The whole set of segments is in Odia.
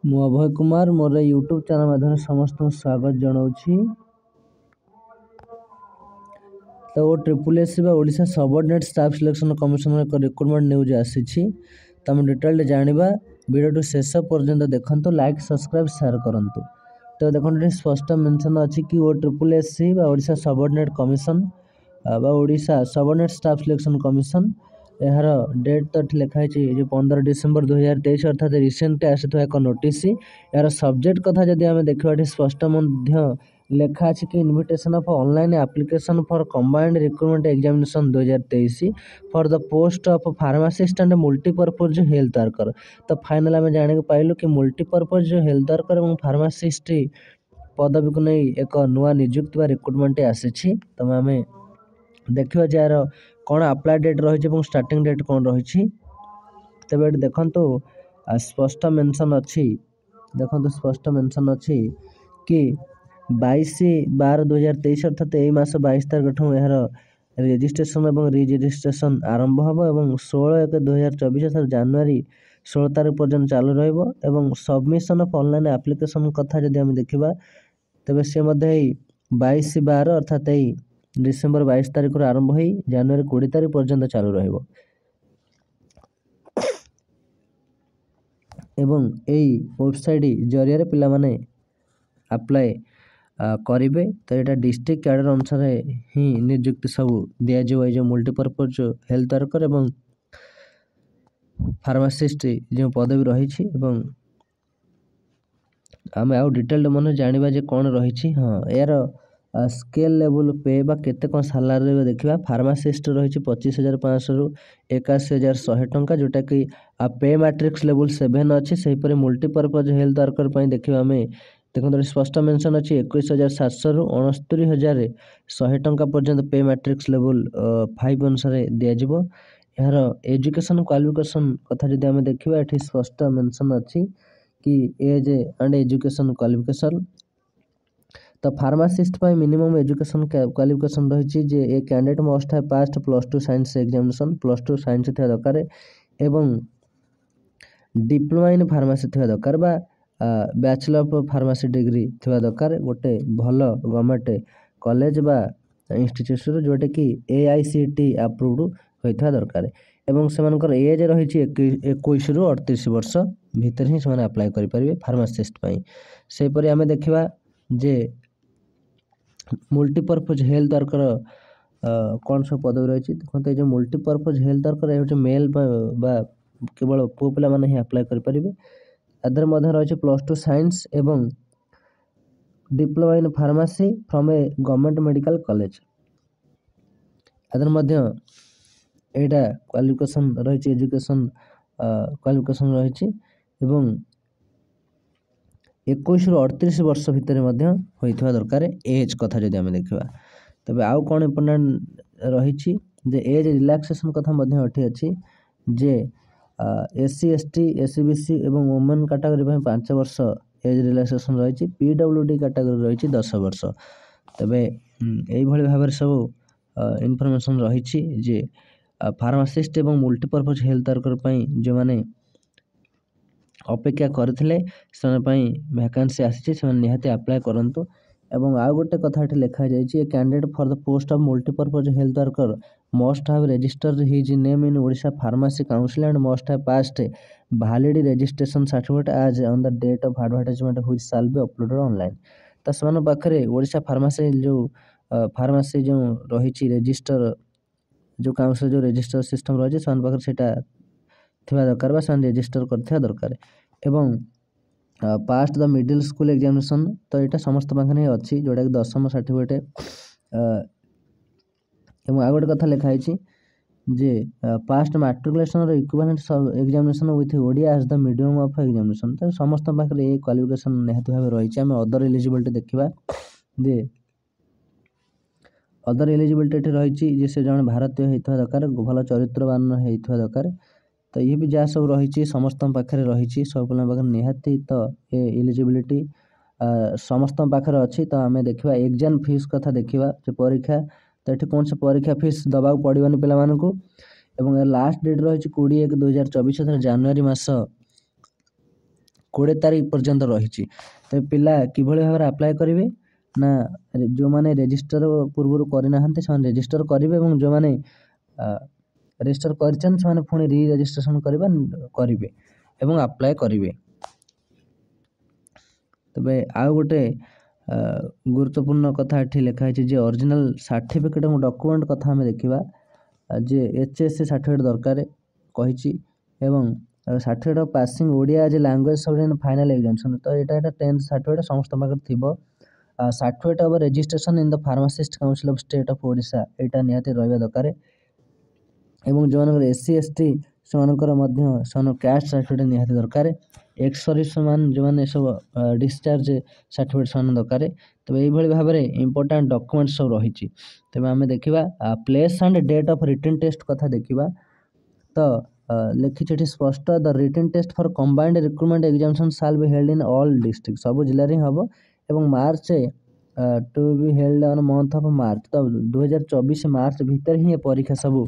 ମୁଁ ଅଭୟ କୁମାର ମୋର ୟୁଟ୍ୟୁବ୍ ଚ୍ୟାନେଲ୍ ମାଧ୍ୟମରେ ସମସ୍ତଙ୍କୁ ସ୍ୱାଗତ ଜଣାଉଛି। ତ OSSC ବା Odisha subordinate staff selection commissioner ଏକ ରିକ୍ରୁଟମେଣ୍ଟ ନ୍ୟୁଜ୍ ଆସିଛି। ତ ଆମେ ଡିଟେଲ୍ରେ ଜାଣିବା, ଭିଡ଼ିଓଟି ଶେଷ ପର୍ଯ୍ୟନ୍ତ ଦେଖନ୍ତୁ, ଲାଇକ୍ ସବସ୍କ୍ରାଇବ୍ ସେୟାର କରନ୍ତୁ। ତ ଦେଖନ୍ତୁ ଏଠି ସ୍ପଷ୍ଟ ମେନ୍ସନ୍ ଅଛି କି OSSC ବା ଓଡ଼ିଶା ସବଅର୍ଡିନେଟ୍ କମିଶନ ବା Odisha subordinate staff selection commission, ଏହାର ଡେଟ୍ ତ ଏଠି ଲେଖା ହେଇଛି ଯେ 15 ଡିସେମ୍ବର 2023 ଅର୍ଥାତ୍ ରିସେଣ୍ଟଲି ଆସିଥିବା ଏକ ନୋଟିସ୍। ଏହାର ସବଜେକ୍ଟ କଥା ଯଦି ଆମେ ଦେଖିବା ଏଠି ସ୍ପଷ୍ଟ ମଧ୍ୟ ଲେଖା ଅଛି କି invitation of online application for combined recruitment examination 2023 for the post of pharmacist and multipurpose health worker. ତ ଫାଇନାଲ୍ ଆମେ ଜାଣିବାକୁ ପାଇଲୁ କି ମଲ୍ଟିପର୍ପୋଜ୍ ହେଲ୍ଥ ୱାର୍କର ଏବଂ ଫାର୍ମାସିଷ୍ଟ ପଦବୀକୁ ନେଇ ଏକ ନୂଆ ନିଯୁକ୍ତି ବା ରିକ୍ରୁଟମେଣ୍ଟ ଆସିଛି। ତ ଆମେ ଦେଖିବା ଯେ ଏହାର କ'ଣ ଆପ୍ଲାଏ ଡେଟ୍ ରହିଛି ଏବଂ ଷ୍ଟାର୍ଟିଂ ଡେଟ୍ କ'ଣ ରହିଛି। ତେବେ ଏଠି ଦେଖନ୍ତୁ ସ୍ପଷ୍ଟ ମେନ୍ସନ୍ ଅଛି, କି 22/12/2023 ଅର୍ଥାତ୍ ଏଇ ମାସ 22 ତାରିଖଠୁ ଏହାର ରେଜିଷ୍ଟ୍ରେସନ୍ ଏବଂ ରିରେଜିଷ୍ଟ୍ରେସନ୍ ଆରମ୍ଭ ହେବ ଏବଂ 16/1/2024 ଅର୍ଥାତ୍ ଜାନୁଆରୀ 16 ତାରିଖ ପର୍ଯ୍ୟନ୍ତ ଚାଲୁ ରହିବ। ଏବଂ ସବମିଶନ୍ ଅଫ୍ ଅନଲାଇନ୍ ଆପ୍ଲିକେସନ୍ କଥା ଯଦି ଆମେ ଦେଖିବା, ତେବେ ସେ ମଧ୍ୟ ଏଇ 22/12 ଅର୍ଥାତ୍ ଏଇ ଡିସେମ୍ବର 22 ତାରିଖରୁ ଆରମ୍ଭ ହୋଇ ଜାନୁଆରୀ 20 ତାରିଖ ପର୍ଯ୍ୟନ୍ତ ଚାଲୁ ରହିବ। ଏବଂ ଏଇ ୱେବସାଇଟ୍ ଜରିଆରେ ପିଲାମାନେ ଆପ୍ଲାଏ କରିବେ। ତ ଏଇଟା ଡିଷ୍ଟ୍ରିକ୍ଟ କ୍ୟାଡର ଅନୁସାରେ ହିଁ ନିଯୁକ୍ତି ସବୁ ଦିଆଯିବ। ଏଇ ଯେଉଁ ମଲ୍ଟିପର୍ପୋଜ୍ ହେଲ୍ଥ ୱାର୍କର ଏବଂ ଫାର୍ମାସିଷ୍ଟ ଯେଉଁ ପଦବୀ ରହିଛି। ଏବଂ ଆମେ ଆଉ ଡିଟେଲ୍ଡ ମନେ ଜାଣିବା ଯେ କ'ଣ ରହିଛି। ଏହାର ସ୍କେଲ୍ ଲେବୁଲ୍ ପେ ବା କେତେ କ'ଣ ସାଲାରୀ ରହିବ ଦେଖିବା। ଫାର୍ମାସିଷ୍ଟ ରହିଛି 25,500ରୁ 81,100 ଟଙ୍କା, ଯେଉଁଟାକି ପେ ମାଟ୍ରିକ୍ସ ଲେବୁଲ୍ 7 ଅଛି। ସେହିପରି ମଲ୍ଟିପର୍ପୋଜ୍ ହେଲ୍ଥ ୱାର୍କର ପାଇଁ ଦେଖିବା ଆମେ, ଦେଖନ୍ତୁ ଏଠି ସ୍ପଷ୍ଟ ମେନ୍ସନ୍ ଅଛି 21,700ରୁ 69,100 ଟଙ୍କା ପର୍ଯ୍ୟନ୍ତ ପେ ମାଟ୍ରିକ୍ସ ଲେବୁଲ୍ 5 ଅନୁସାରେ ଦିଆଯିବ। ଏହାର ଏଜୁକେସନ୍ କ୍ୱାଲିଫିକେସନ୍ କଥା ଯଦି ଆମେ ଦେଖିବା, ଏଠି ସ୍ପଷ୍ଟ ମେନ୍ସନ୍ ଅଛି କି ଏଜ୍ ଆଣ୍ଡ ଏଜୁକେସନ୍ କ୍ୱାଲିଫିକେସନ୍। ତ ଫାର୍ମାସିଷ୍ଟ ପାଇଁ ମିନିମମ୍ ଏଜୁକେସନ୍ କ୍ୱାଲିଫିକେସନ୍ ରହିଛି ଯେ a candidate must have passed +2 science examination, +2 science ଥିବା ଦରକାର ଏବଂ ଡିପ୍ଲୋମା ଇନ୍ ଫାର୍ମାସି ଥିବା ଦରକାର ବା ବ୍ୟାଚଲର ଅଫ୍ ଫାର୍ମାସି ଡିଗ୍ରୀ ଥିବା ଦରକାର ଗୋଟେ ଭଲ ଗଭର୍ଣ୍ଣମେଣ୍ଟ କଲେଜ ବା ଇନଷ୍ଟିଚ୍ୟୁଟ୍ରୁ ଯେଉଁଟାକି AICTE ଆପ୍ରୁଭ୍ଡ ହୋଇଥିବା ଦରକାର। ଏବଂ ସେମାନଙ୍କର ଏଜ୍ ରହିଛି 21ରୁ 38 ବର୍ଷ ଭିତରେ ହିଁ ସେମାନେ ଆପ୍ଲାଏ କରିପାରିବେ ଫାର୍ମାସିଷ୍ଟ ପାଇଁ। ସେହିପରି ଆମେ ଦେଖିବା ଯେ ମଲ୍ଟିପର୍ପୋଜ୍ ହେଲ୍ଥ ୱାର୍କର କ'ଣ ସବୁ ପଦବୀ ରହିଛି। ଦେଖନ୍ତୁ ଏ ଯେଉଁ ମଲ୍ଟିପର୍ପୋଜ୍ ହେଲ୍ଥ ୱାର୍କର ହେଉଛି ମେଲ୍ ବା କେବଳ ପୁଅ ପିଲାମାନେ ହିଁ ଆପ୍ଲାଏ କରିପାରିବେ। ଏଥିରେ ମଧ୍ୟ ରହିଛି +2 ସାଇନ୍ସ ଏବଂ diploma in pharmacy from A government medical college. ଏଥିରେ ମଧ୍ୟ ଏଇଟା କ୍ୱାଲିଫିକେସନ୍ ରହିଛି, ଏଜୁକେସନ୍ କ୍ୱାଲିଫିକେସନ୍ ରହିଛି ଏବଂ 21ରୁ 38 ବର୍ଷ ଭିତରେ ମଧ୍ୟ ହୋଇଥିବା ଦରକାର ଏଜ୍ କଥା ଯଦି ଆମେ ଦେଖିବା। ତେବେ ଆଉ କ'ଣ ଇମ୍ପୋର୍ଟାଣ୍ଟ ରହିଛି ଯେ ଏଜ୍ ରିଲାକ୍ସେସନ୍ କଥା ମଧ୍ୟ ଏଠି ଅଛି ଯେ SC ST SCBC ଏବଂ ଓମେନ୍ କାଟାଗୋରୀ ପାଇଁ 5 ବର୍ଷ ଏଜ୍ ରିଲାକ୍ସେସନ୍ ରହିଛି। PWD କାଟାଗୋରୀ ରହିଛି 10 ବର୍ଷ। ତେବେ ଏଇଭଳି ଭାବରେ ସବୁ ଇନଫର୍ମେସନ୍ ରହିଛି ଯେ ଫାର୍ମାସିଷ୍ଟ ଏବଂ ମଲ୍ଟିପର୍ପୋଜ୍ ହେଲ୍ଥ ୱାର୍କର ପାଇଁ ଯେଉଁମାନେ ଅପେକ୍ଷା କରିଥିଲେ ସେମାନଙ୍କ ପାଇଁ ଭ୍ୟାକାନ୍ସି ଆସିଛି, ସେମାନେ ନିହାତି ଆପ୍ଲାଏ କରନ୍ତୁ। ଏବଂ ଆଉ ଗୋଟେ କଥା ଏଠି ଲେଖାଯାଇଛି, a candidate for the post of multipurpose health worker must have registered his name in Odisha pharmacy council and must have passed valid registration certificate as on the date of advertisement which shall be uploaded online. ତ ସେମାନଙ୍କ ପାଖରେ ଓଡ଼ିଶା ଫାର୍ମାସି ଯେଉଁ ରହିଛି ରେଜିଷ୍ଟର, ଯେଉଁ କାଉନସିଲ୍ ଯେଉଁ ରେଜିଷ୍ଟର ସିଷ୍ଟମ୍ ରହିଛି ସେମାନଙ୍କ ପାଖରେ ସେଇଟା ଥିବା ଦରକାର ବା ସେମାନେ ରେଜିଷ୍ଟର କରିଥିବା ଦରକାର। ଏବଂ ପାସ୍ଡ ଦ ମିଡିଲ୍ ସ୍କୁଲ୍ ଏକ୍ଜାମିନେସନ୍, ତ ଏଇଟା ସମସ୍ତ ପାଖରେ ହିଁ ଅଛି ଯେଉଁଟାକି 10ମ ସାର୍ଟିଫିକେଟ୍। ଏବଂ ଆଉ ଗୋଟେ କଥା ଲେଖା ହେଇଛି ଯେ ପାସ୍ଡ ମାଟ୍ରିକୁଲେସନ୍ର equivalent examination with Odia as the medium of examination. ତ ସମସ୍ତଙ୍କ ପାଖରେ ଏ କ୍ୱାଲିଫିକେସନ୍ ନିହାତି ଭାବେ ରହିଛି। ଆମେ ଅଦର ଏଲିଜିବିଲିଟି ଦେଖିବା ଯେ ଅଦର ଏଲିଜିବିଲିଟି ଏଠି ରହିଛି ଯେ ସେ ଜଣେ ଭାରତୀୟ ହେଇଥିବା ଦରକାର, ଭଲ ଚରିତ୍ରବାନ ହେଇଥିବା ଦରକାର। ତ ଇଏ ବି ଯାହା ସବୁ ରହିଛି ସମସ୍ତଙ୍କ ପାଖରେ ରହିଛି, ସବୁ ପିଲାଙ୍କ ପାଖରେ ନିହାତି ତ ଏ ଏଲିଜିବିଲିଟି ସମସ୍ତଙ୍କ ପାଖରେ ଅଛି। ତ ଆମେ ଦେଖିବା ଏକ୍ଜାମ୍ ଫିସ୍ କଥା ଦେଖିବା ଯେ ପରୀକ୍ଷା, ତ ଏଠି କୌଣସି ପରୀକ୍ଷା ଫିସ୍ ଦେବାକୁ ପଡ଼ିବନି ପିଲାମାନଙ୍କୁ। ଏବଂ ଲାଷ୍ଟ ଡେଟ୍ ରହିଛି 20/1/2024 ଜାନୁଆରୀ ମାସ 20 तारीख पर्यंत रही। तो पिला किभଳି भाବରେ अप्लाई करेंगे ना जो मैंने रेजिस्टर पूर्व करना से रेजिस्टर करेंगे और जो मैंने रेजिस्टर कर पुणी री रेजिस्ट्रेशन करेंगे एवं अप्लाई करेंगे। तबे आउ गोटे गुरुत्वपूर्ण कथा ये लिखाई ओरिजिनल सर्टिफिकेट और डॉक्यूमेंट कथा आम देखा जे एचएससी सर्टिफिकेट दरकार कही certificate of passing Odia as language subject final examination. तो यहाँ 10th सर्टिफिकेट समस्त पाखे थी। Certificate of registration in the pharmacist council of state of Odisha यहाँ निहाती रहा दरकार। एवं जो मान एससी एसटी से कास्ट सर्टिफिकेट निहाती दरकार। एक्स सर्विस मैन जो मैंने सब डिस्चार्ज सर्टिफिकेट से दरकार। तो यही भाव में इंपोर्टाट डॉक्यूमेंट सब रही। तब आम देखा place and date of written test कथा देखा। तो लिखी स्पष्ट the written test for combined recruitment examination shall be held in all district सब जिले में हम एवं March to be held on month of March. तो 2024 मार्च भीतर ही ये परीक्षा सब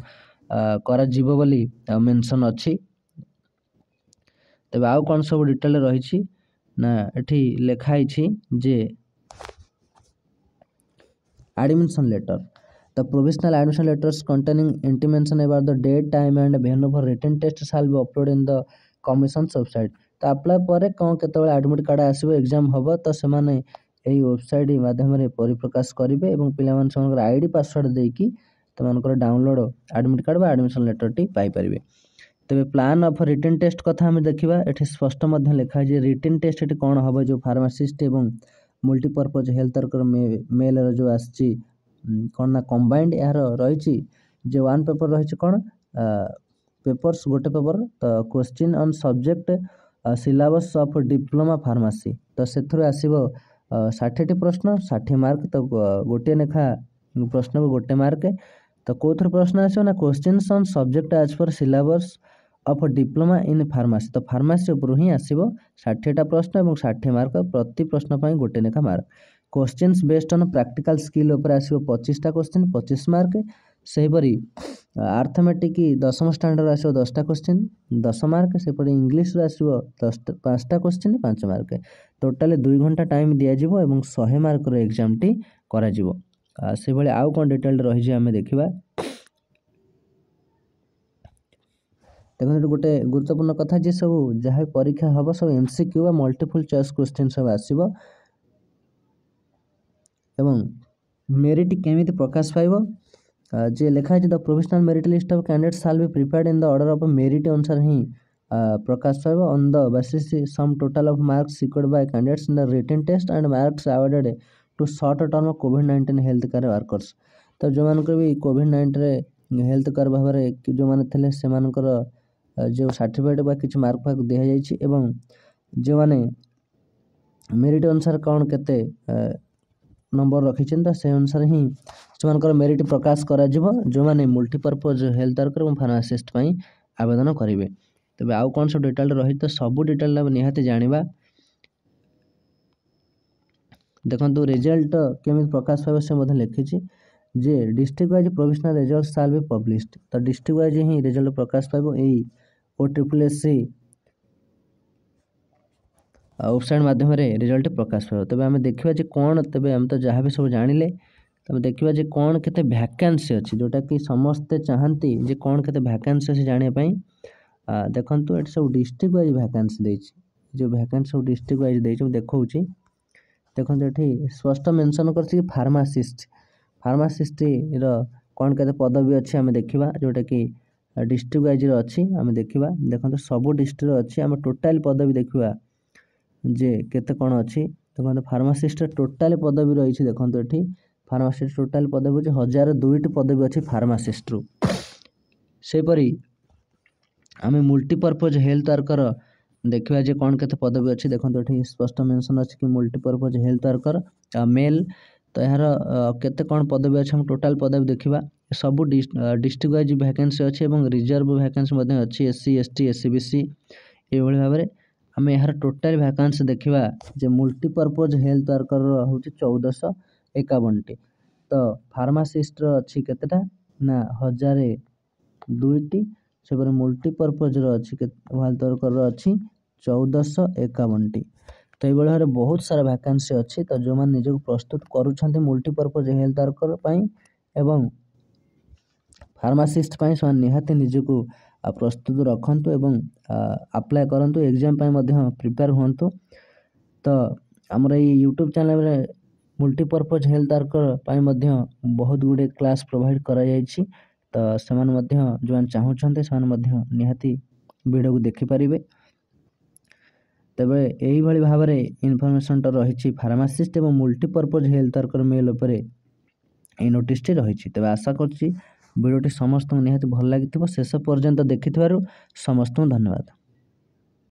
करा जीवो बोली मेंशन अच्छी। तब आउ कौन सब डिटेल रही ना एठी लिखाई जे admission letter the provisional admission letters containing intimation about the date time and venue for written test shall be upload in the commission website. तो अप्लाई पर कौन केतबेले एडमिट कार्ड आसो एग्जाम हम तो से यही वेबसाइट माध्यम परिप्रकाश करेंगे और पिला आईडी पासवर्ड देकी तुमको डाउनलोड एडमिट कार्ड बा एडमिशन लेटर टी पाइपर। तेरे प्लान ऑफ रिटन टेस्ट कथा आम देखा ये स्पष्ट लिखा है रिटन टेस्ट ये कौन हम जो फार्मासिस्ट एवं मल्टीपर्पज हेल्थ वर्कर मेल जो आसी कौन ना कंबाइंड यार रही जे वन पेपर रही कौन पेपर्स गोटे पेपर तो question on subject syllabus of diploma pharmacy. तो से आसो 60 प्रश्न 60 मार्क। तो गोटे लेखा प्रश्न को गोटे मार्क। तो कौन प्रश्न आसो ना question on subject as per syllabus of diploma in pharmacy. तो फार्मेसी उपर ही आसो 60टा प्रश्न और 60 मार्क प्रति प्रश्न पर गोटे लेखा mark. Questions based on practical skill उपर आसो 25टा क्वेश्चन 25 मार्क। सेहीपरि आर्थमेटिक 10th स्टैंडर्ड आसो 10टा क्वेश्चन 10 मार्क। सेपरि इंग्लिश आसो 5टा क्वेश्चन 5 मार्क। टोटाल 2 घंटा टाइम दिज्व और 100 मार्कर एग्जाम टी करा से भाई आउ कौन डिटेल रही आम देखा। देखो गोटे गुरुत्वपूर्ण कथा जी सब जहाँ परीक्षा हम सब एमसीक्यू बा मल्टीपल चॉइस क्वेश्चन सब आसो एवं मेरिट केमी प्रकाश पाइब जे लिखाई the provisional merit list of candidate shall be prepared in the order of merit अनुसार ही प्रकाश पाइब on the basis sum total of marks secured by candidates in the written test and marks awarded to short term कोविड-19 हेल्थ केयर वर्कर्स। तो जो मानक भी कोविड-19 हेल्थ केयर भाव में जो मैंने थे से जो सर्टिफिकेट बा किसी मार्क फार्क दि जाइए एवं जो मैंने मेरिट अनुसार कौन केते नंबर रखी तो से अनुसार ही से मेरिट प्रकाश करा जो मैंने मल्टीपर्पज हेल्थ वर्कर और फार्मासिस्ट आवेदन करेंगे। तबे आउ कौन सब डिटेल रही तो सब डिटेल निहाती जाना। देखो रिजल्ट केमी प्रकाश पाइब से लिखी जे district wise provisional result shall be published. तो डिस्ट्रिक्ट वाइज ही रिजल्ट प्रकाश पाइब यही OSSC वेबसाइट माध्यम रिजल्ट प्रकाश पाइब। तबे आम देखा कौन तेबे आम तो जहाँ भी सब जानिले तब देखा कौन केते वैकेंसी अच्छी जोटा कि समस्ते चाहती जे कौन केते वैकेंसी अच्छी जानापी। देखो ये सब डिस्ट्रिक्ट वाइज वैकेंसी देछि जो वैकेंसी सब डिस्ट्रिक्ट वाइज देछि देखा देखो ये स्पष्ट मेंशन कर फार्मासिस्ट कौन केते पदवी अच्छी आम देखा जोटा कि डिस्ट्रिक्ट वाइज अच्छी आम देखा। देखो सब डिस्ट्रिक्ट अच्छी आम टोटाल पदवी देखा जे केते कौन अच्छी। देखो फार्मासिस्ट टोटाल पदवी रही देखो ये फार्मासिस्ट टोटाल पदवी 1002टी पदवी अच्छी फार्मासिस्ट रु। सेपरी आम मल्टीपर्पज हेल्थ वर्कर देखा जे कौन केते पदवी अच्छी। देखो ये स्पष्ट मेंशन अच्छी कि मल्टीपर्पज हेल्थ वर्कर मेल। तो यार केते कौन पदवी अच्छी हम टोटाल पदवी देखा। सबू डिस्ट्रिक्ट वाइज वैकेंसी अच्छी और रिजर्व वैकेंसी अच्छी SC ST SC BC ये भाव में आम यार टोटाल वैकेंसी देखा जे मल्टीपर्पज हेल्थ वर्कर हूँ 1451टी। तो फार्मासिस्ट अच्छी केतेटा ना 1002टी। से मल्टीपर्पज अच्छी हेल्थ वर्कर अच्छी 1451टी। तो এইଭଳି ଭାବରେ ବହୁତ ସାରା ଭ୍ୟାକାନ୍ସି ଅଛି। ତ ଯେଉଁମାନେ ନିଜକୁ ପ୍ରସ୍ତୁତ କରୁଛନ୍ତି ମଲ୍ଟିପର୍ପଜ୍ ହେଲ୍ଥ ୱାର୍କର ପାଇଁ ଏବଂ ଫାର୍ମାସିଷ୍ଟ ପାଇଁ ସେମାନେ ନିହାତି ନିଜକୁ ପ୍ରସ୍ତୁତ ରଖନ୍ତୁ ଏବଂ ଆପ୍ଲାଏ କରନ୍ତୁ। ଏକ୍ଜାମ୍ ପାଇଁ ମଧ୍ୟ ପ୍ରିପେୟାର ହୁଅନ୍ତୁ। ତ ଆମର ଏଇ ୟୁଟ୍ୟୁବ୍ ଚ୍ୟାନେଲ୍ରେ ମଲ୍ଟିପର୍ପଜ୍ ହେଲ୍ଥ ୱାର୍କର ପାଇଁ ମଧ୍ୟ ବହୁତ ଗୁଡ଼ିଏ କ୍ଲାସ୍ ପ୍ରୋଭାଇଡ଼ କରାଯାଇଛି। ତ ସେମାନେ ମଧ୍ୟ ଯେଉଁମାନେ ଚାହୁଁଛନ୍ତି ସେମାନେ ମଧ୍ୟ ନିହାତି ଭିଡ଼ିଓକୁ ଦେଖିପାରିବେ। ତେବେ ଏଇଭଳି ଭାବରେ ଇନଫର୍ମେସନ୍ଟା ରହିଛି ଫାର୍ମାସିଷ୍ଟ ଏବଂ ମଲ୍ଟିପର୍ପଜ୍ ହେଲ୍ଥ ୱାର୍କର ମେଲ୍ ଉପରେ এই নোଟିସ୍ଟି ରହିଛି। ତେବେ ଆଶା କରୁଛି ଭିଡ଼ିଓଟି ସମସ୍ତଙ୍କୁ ନିହାତି ଭଲ ଲାଗିଥିବ। ଶେଷ ପର୍ଯ୍ୟନ୍ତ ଦେଖିଥିବାରୁ ସମସ୍ତଙ୍କୁ ଧନ୍ୟବାଦ।